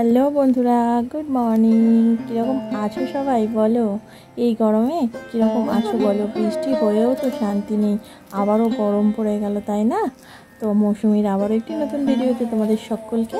Hello বন্ধুরা, good morning. কীরকম আছো সবাই বলো? এই গরমে কীরকম আছো বলো? বৃষ্টি হয়েও তো শান্তি নেই, আবারও গরম পড়ে গেল, তাই না? তো মৌসুমীর আবারও একটি নতুন ভিডিওতে তোমাদের সকলকে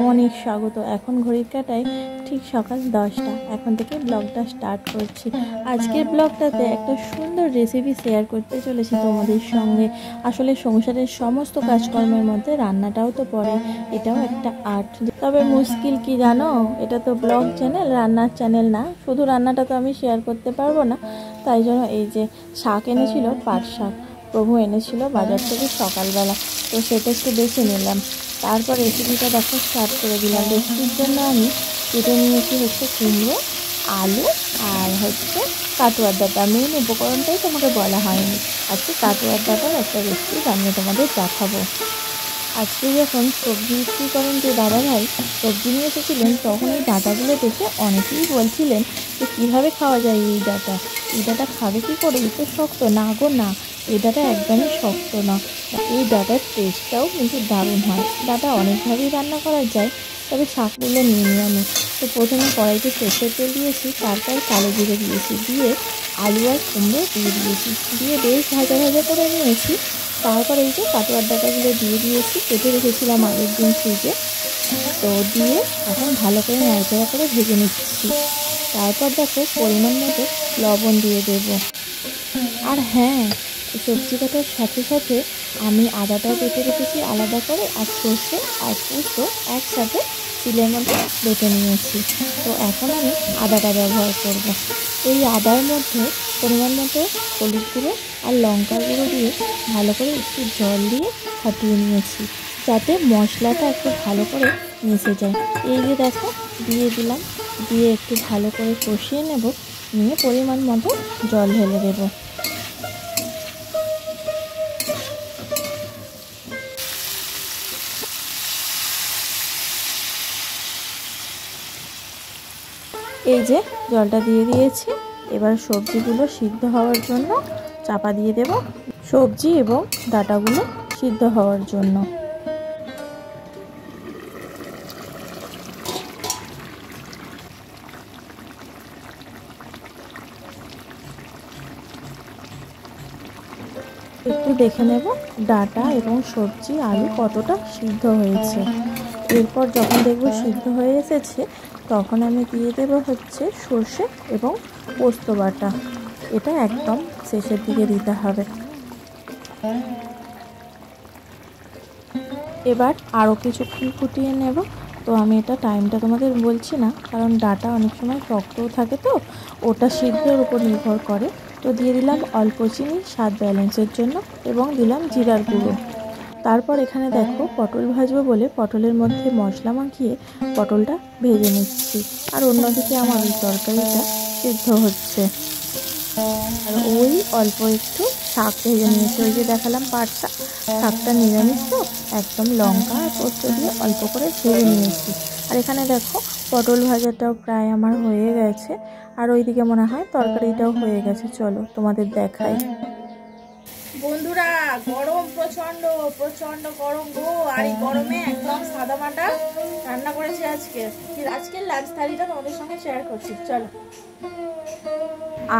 অনেক স্বাগত। এখন ঘড়ির কাঁটায় ঠিক সকাল 10টা। এখন থেকে ব্লগটা স্টার্ট করছি। আজকের ব্লগটাতে একটা সুন্দর রেসিপি শেয়ার করতে চলেছি তোমাদের সঙ্গে। আসলে সংসারের সমস্ত কাজকর্মের মধ্যে রান্নাটাও তো পড়ে, এটাও একটা আর্ট। তবে মুশকিল কি জানো, এটা তো ব্লগ চ্যানেল, রান্নার চ্যানেল না। শুধু রান্নাটা তো আমি শেয়ার করতে পারবো না, তাই জন্য এই যে শাক এনেছিল, পাট শাক প্রভু এনেছিল বাজার থেকে সকালবেলা, তো সেটা একটু বেছে নিলাম। তারপর রেসিপিটা দেখো স্টার্ট করে দিলাম। রেসিপির জন্য আমি কেটে নিয়েছি হচ্ছে কুমড়ো, আলু আর হচ্ছে কাটুয়ার ডাঁটা। মেন উপকরণটাই তোমাকে বলা হয়নি। আজকে কাটুয়ার ডাঁটার একটা রেসিপি বানিয়ে তোমাদের দেখাবো। আজকে যখন সবজি বিক্রি করেন যে দাদা ভাই সবজি নিয়ে এসেছিলেন, তখন এই ডাঁটাগুলো দেখে অনেকেই বলছিলেন যে কীভাবে খাওয়া যায় এই ডাঁটা, এই ডাঁটা খাবে কী করে, এই তো শক্ত। না গো না, এই ডাঁটা একদমই শক্ত না। এই ডাঁটার টেস্টটাও কিন্তু দারুণ হয়। ডাঁটা অনেকভাবেই রান্না করা যায়, তবে শাকগুলো নিয়ে নিই আমি। তো প্রথমে কড়াইতে সর্ষের তেল দিয়েছি, তারপর কালো জিরে দিয়েছি, দিয়ে আলু আর কুমড়ো দিয়ে দিয়েছি, দিয়ে বেশ ভাজা ভাজা করে নিয়েছি। তারপর এই যে কাটুয়ার ডাঁটাগুলো দিয়ে দিয়েছি, কেটে রেখেছিলাম আগের দিন ফ্রিজে। তো দিয়ে এখন ভালো করে নাড়াচাড়া করে ভেজে নিচ্ছি। তারপর দেখো পরিমাণ মতো লবণ দিয়ে দেব। আর হ্যাঁ, সবজি কাটার সাথে সাথে আমি আদাটাও বেটে রেখেছি আলাদা করে, আর সর্ষে আর পোস্ত একসাথে শিলের মধ্যে বেটে নিয়েছি। তো এখন আমি আদাটা ব্যবহার করব। এই আদার মধ্যে পরিমাণ মতো হলুদ গুঁড়ো আর লঙ্কার গুঁড়ো দিয়ে ভালো করে একটু জল দিয়ে ফাটিয়ে নিয়েছি, যাতে মশলাটা একটু ভালো করে মিশে যায়। এই যে দেখো দিয়ে দিলাম, দিয়ে একটু ভালো করে কষিয়ে নেব, নিয়ে পরিমাণ মতো জল ঢেলে দেবো। এই যে জলটা দিয়ে দিয়েছি, এবার সবজিগুলো সিদ্ধ হওয়ার জন্য চাপা দিয়ে দেব, সবজি এবং ডাঁটাগুলো সিদ্ধ হওয়ার জন্য। একটু দেখে নেব ডাঁটা এবং সবজি আলু কতটা সিদ্ধ হয়েছে। এরপর যখন দেখব সিদ্ধ হয়ে এসেছে, তখন আমি দিয়ে দেব হচ্ছে সর্ষে এবং পোস্ত বাটা। এটা একদম শেষের দিকে দিতে হবে। এবার আরও কিছুক্ষণ ফুটিয়ে নেব। তো আমি এটা টাইমটা তোমাদের বলছি না, কারণ ডাঁটা অনেক সময় শক্তও থাকে, তো ওটা সিদ্ধের উপর নির্ভর করে। তো দিয়ে দিলাম অল্প চিনি স্বাদ ব্যালেন্সের জন্য, এবং দিলাম জিরার গুঁড়ো। তারপর এখানে দেখো পটল ভাজবো বলে পটলের মধ্যে মশলা মাখিয়ে পটলটা ভেজে নিচ্ছি, আর অন্যদিকে আমার ওই তরকারিটা সিদ্ধ হচ্ছে। আর ওই অল্প একটু শাক ভেজে নিয়েছি, ওই যে দেখালাম পাট শাক, শাকটা নিরামিষ তো একদম লঙ্কা আর পোস্ত দিয়ে অল্প করে ভেজে নিয়েছি। আর এখানে দেখো পটল ভাজাটাও প্রায় আমার হয়ে গেছে, আর ওইদিকে মনে হয় তরকারিটাও হয়ে গেছে। চলো তোমাদের দেখাই। বন্ধুরা, গরম প্রচন্ড প্রচন্ড গরম গো। আর এই গরমে একদম সাদা মাটা রান্না করেছি আজকের লাঞ্চ থালিটা তোমাদের সঙ্গে শেয়ার করছি, চলো।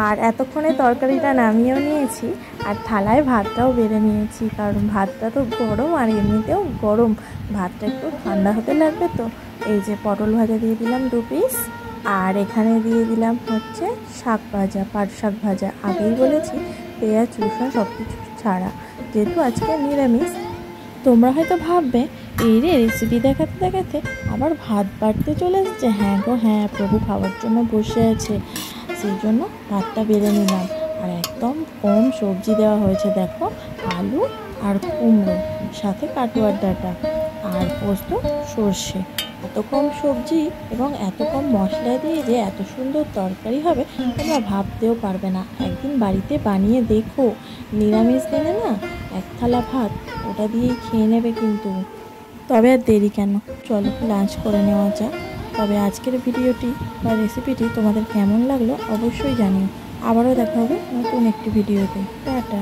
আর এতক্ষণে তরকারিটা নামিয়েও নিয়েছি, আর থালায় ভাতটাও বেড়ে নিয়েছি, কারণ ভাতটা তো গরম, আর এমনিতেও গরম, ভাতটা একটু ঠান্ডা হতে লাগবে। তো এই যে পটল ভাজা দিয়ে দিলাম 2 পিস, আর এখানে দিয়ে দিলাম হচ্ছে শাক ভাজা, পাট শাক ভাজা। আগেই বলেছি পেঁয়াজ রসুন সব কিছু ছাড়া, যেহেতু আজকে নিরামিষ। তোমরা হয়তো ভাববে এই রে রেসিপি দেখাতে দেখাতে আবার ভাত বাড়তে চলে এসেছে। হ্যাঁ গো হ্যাঁ, প্রভু খাওয়ার জন্য বসে আছে, সেই জন্য ভাতটা বেড়ে নিলাম। আর একদম কম সবজি দেওয়া হয়েছে, দেখো আলু আর কুমড়ো, সাথে কাটুয়ার ডাঁটা আর পোস্ত সর্ষে। এত কম সবজি এবং এত কম মশলা দিয়ে যে এত সুন্দর তরকারি হবে তোমরা ভাবতেও পারবে না। একদিন বাড়িতে বানিয়ে দেখো, নিরামিষ দিনে না এক থালা ভাত ওটা দিয়েই খেয়ে নেবে কিন্তু। তবে আর দেরি কেন, চলো লাঞ্চ করে নেওয়া যাক। তবে আজকের ভিডিওটি বা রেসিপিটি তোমাদের কেমন লাগলো অবশ্যই জানিও। আবারও দেখা হবে নতুন একটি ভিডিওতে। টাটা।